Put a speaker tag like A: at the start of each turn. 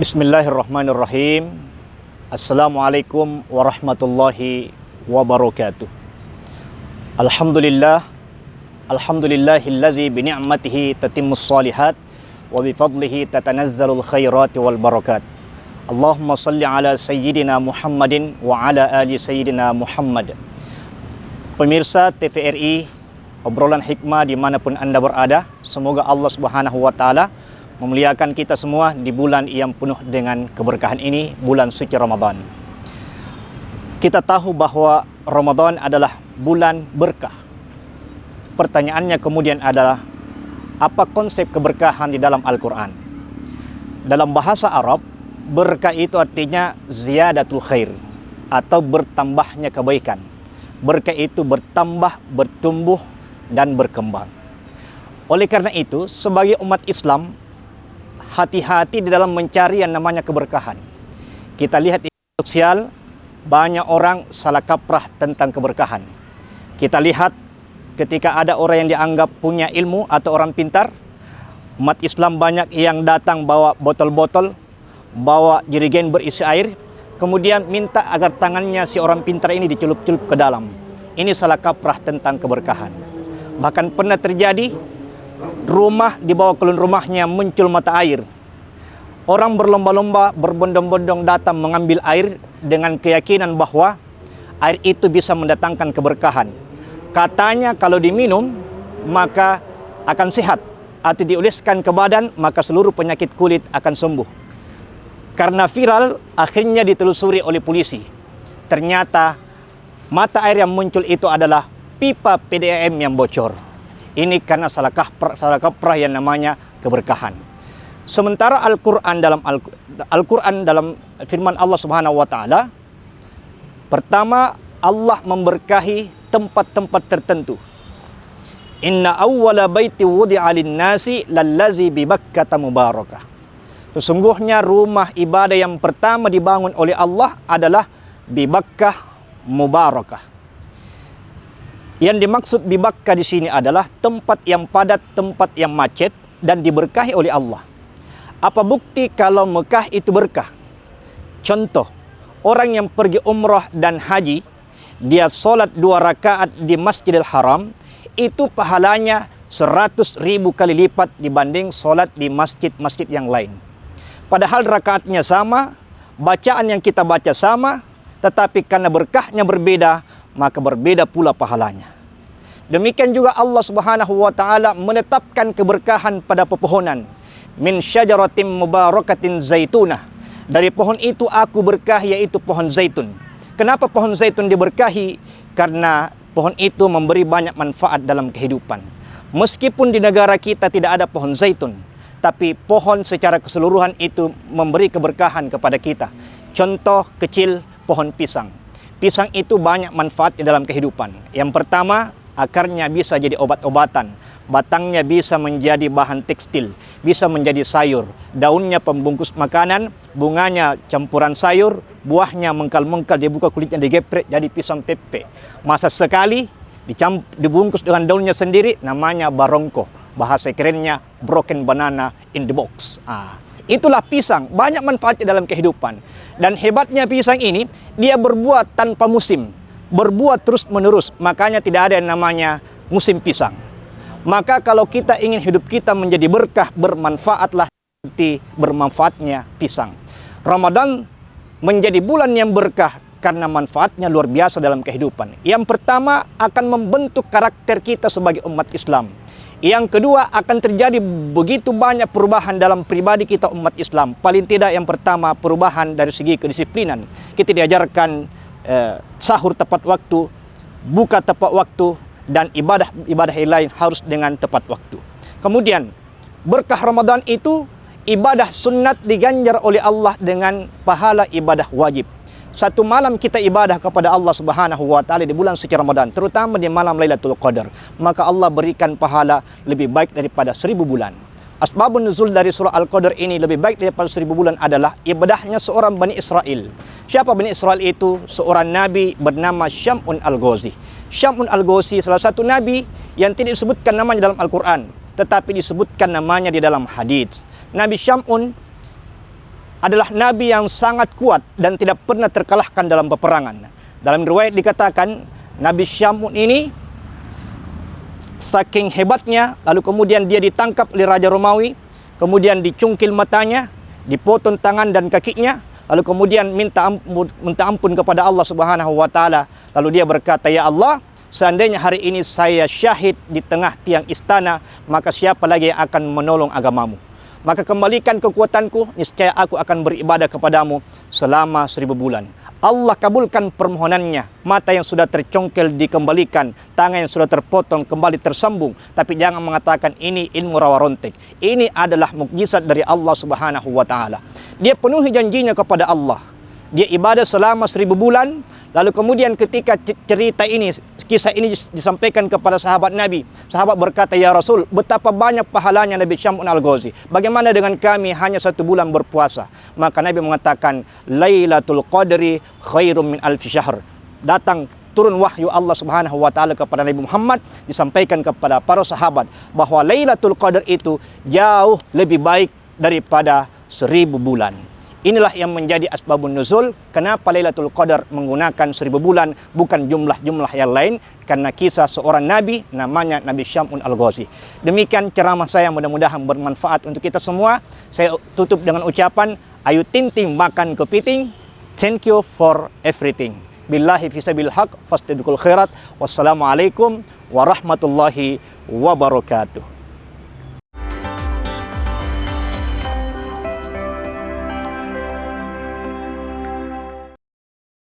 A: Bismillahirrahmanirrahim. Assalamualaikum warahmatullahi wabarakatuh. Alhamdulillah. Alhamdulillahillazi bini'matihi tatimmus shalihat wa bifadlihi tatanazzalul khairati wal barakat. Allahumma salli ala sayyidina Muhammadin wa ala ali sayyidina Muhammad. Pemirsa TVRI, obrolan hikmah dimanapun Anda berada, semoga Allah Subhanahu wa Ta'ala memuliakan kita semua di bulan yang penuh dengan keberkahan ini, bulan suci Ramadan. Kita tahu bahwa Ramadan adalah bulan berkah. Pertanyaannya kemudian adalah, apa konsep keberkahan di dalam Al-Quran? Dalam bahasa Arab, berkah itu artinya ziyadatul khair, atau bertambahnya kebaikan. Berkah itu bertambah, bertumbuh, dan berkembang. Oleh karena itu, sebagai umat Islam, hati-hati di dalam mencari yang namanya keberkahan. Kita lihat di sosial, banyak orang salah kaprah tentang keberkahan. Kita lihat ketika ada orang yang dianggap punya ilmu atau orang pintar, umat Islam banyak yang datang bawa botol-botol, bawa jerigen berisi air, kemudian minta agar tangannya si orang pintar ini dicelup-celup ke dalam. Ini salah kaprah tentang keberkahan. Bahkan pernah terjadi, rumah di bawah kolong rumahnya muncul mata air. Orang berlomba-lomba, berbondong-bondong datang mengambil air dengan keyakinan bahwa air itu bisa mendatangkan keberkahan. Katanya kalau diminum maka akan sehat, atau dioleskan ke badan maka seluruh penyakit kulit akan sembuh. Karena viral, akhirnya ditelusuri oleh polisi. Ternyata mata air yang muncul itu adalah pipa PDAM yang bocor. Ini karena salah kaprah yang namanya keberkahan. Sementara Al-Quran dalam firman Allah Subhanahu wa Ta'ala, pertama Allah memberkahi tempat-tempat tertentu. Inna awwala baiti wudi'a lin-nasi lallazi bi Bakkata mubarakah. Sesungguhnya rumah ibadah yang pertama dibangun oleh Allah adalah di Bakkah mubarakah. Yang dimaksud di Bakkah di sini adalah tempat yang padat, tempat yang macet dan diberkahi oleh Allah. Apa bukti kalau Mekah itu berkah? Contoh, orang yang pergi umrah dan haji, dia sholat 2 rakaat di Masjidil Haram, itu pahalanya 100.000 kali lipat dibanding sholat di masjid-masjid yang lain. Padahal rakaatnya sama, bacaan yang kita baca sama, tetapi karena berkahnya berbeda, maka berbeda pula pahalanya. Demikian juga Allah Subhanahu wa Ta'ala menetapkan keberkahan pada pepohonan. Min syajaratin mubarakatin zaitunah. Dari pohon itu aku berkah, yaitu pohon zaitun. Kenapa pohon zaitun diberkahi? Karena pohon itu memberi banyak manfaat dalam kehidupan. Meskipun di negara kita tidak ada pohon zaitun, tapi pohon secara keseluruhan itu memberi keberkahan kepada kita. Contoh kecil, pohon pisang. Pisang itu banyak manfaatnya dalam kehidupan. Yang pertama, akarnya bisa jadi obat-obatan, batangnya bisa menjadi bahan tekstil, bisa menjadi sayur, daunnya pembungkus makanan, bunganya campuran sayur, buahnya mengkal-mengkal, dibuka kulitnya digeprek jadi pisang pepe. Masak sekali, dibungkus dengan daunnya sendiri, namanya barongko. Bahasa kerennya broken banana in the box. Itulah pisang, banyak manfaatnya dalam kehidupan. Dan hebatnya pisang ini, dia berbuah tanpa musim, berbuah terus-menerus, makanya tidak ada yang namanya musim pisang. Maka kalau kita ingin hidup kita menjadi berkah, bermanfaatlah seperti bermanfaatnya pisang. Ramadan menjadi bulan yang berkah karena manfaatnya luar biasa dalam kehidupan. Yang pertama, akan membentuk karakter kita sebagai umat Islam. Yang kedua, akan terjadi begitu banyak perubahan dalam pribadi kita umat Islam. Paling tidak yang pertama, perubahan dari segi kedisiplinan. Kita diajarkan sahur tepat waktu, buka tepat waktu, dan ibadah yang lain harus dengan tepat waktu. Kemudian, berkah Ramadan itu, ibadah sunat diganjar oleh Allah dengan pahala ibadah wajib. Satu malam kita ibadah kepada Allah Subhanahu wa Ta'ala di bulan suci Ramadan, terutama di malam Lailatul Qadar, maka Allah berikan pahala lebih baik daripada 1000 bulan. Asbabun nuzul dari surah Al-Qadar ini lebih baik daripada 1000 bulan adalah ibadahnya seorang Bani Israel. Siapa Bani Israel itu? Seorang nabi bernama Syam'un Al-Ghazi. Syam'un Al-Ghazi salah satu nabi yang tidak disebutkan namanya dalam Al-Quran, tetapi disebutkan namanya di dalam hadits. Nabi Syam'un adalah Nabi yang sangat kuat dan tidak pernah terkalahkan dalam peperangan. Dalam riwayat dikatakan, Nabi Syamun ini saking hebatnya, lalu kemudian dia ditangkap oleh Raja Romawi, kemudian dicungkil matanya, dipotong tangan dan kakinya, lalu kemudian minta ampun kepada Allah Subhanahu wa taala. Lalu dia berkata, "Ya Allah, seandainya hari ini saya syahid di tengah tiang istana, maka siapa lagi yang akan menolong agamamu? Maka kembalikan kekuatanku, niscaya aku akan beribadah kepadamu selama 1000 bulan." Allah kabulkan permohonannya. Mata yang sudah tercongkel dikembalikan, tangan yang sudah terpotong kembali tersambung. Tapi jangan mengatakan ini ilmu rawa rontek. Ini adalah mukjizat dari Allah Subhanahu wa taala. Dia penuhi janjinya kepada Allah. Dia ibadah selama 1000 bulan. Lalu kemudian ketika cerita ini, kisah ini disampaikan kepada sahabat Nabi, sahabat berkata, "Ya Rasul, betapa banyak pahalanya Nabi Syamun Al-Ghazi. Bagaimana dengan kami hanya 1 bulan berpuasa?" Maka Nabi mengatakan, "Lailatul Qadri khairum min alfi syahr." Datang turun wahyu Allah Subhanahu wa taala kepada Nabi Muhammad, disampaikan kepada para sahabat bahwa Lailatul Qadar itu jauh lebih baik daripada 1000 bulan. Inilah yang menjadi asbabun nuzul kenapa Lailatul Qadar menggunakan 1000 bulan, bukan jumlah-jumlah yang lain, karena kisah seorang nabi namanya Nabi Syamun Al-Ghazi. Demikian ceramah saya, mudah-mudahan bermanfaat untuk kita semua. Saya tutup dengan ucapan, ayo tinting makan kepiting. Thank you for everything. Billahi fisabil haq fastabiqul khairat. Wassalamualaikum warahmatullahi wabarakatuh.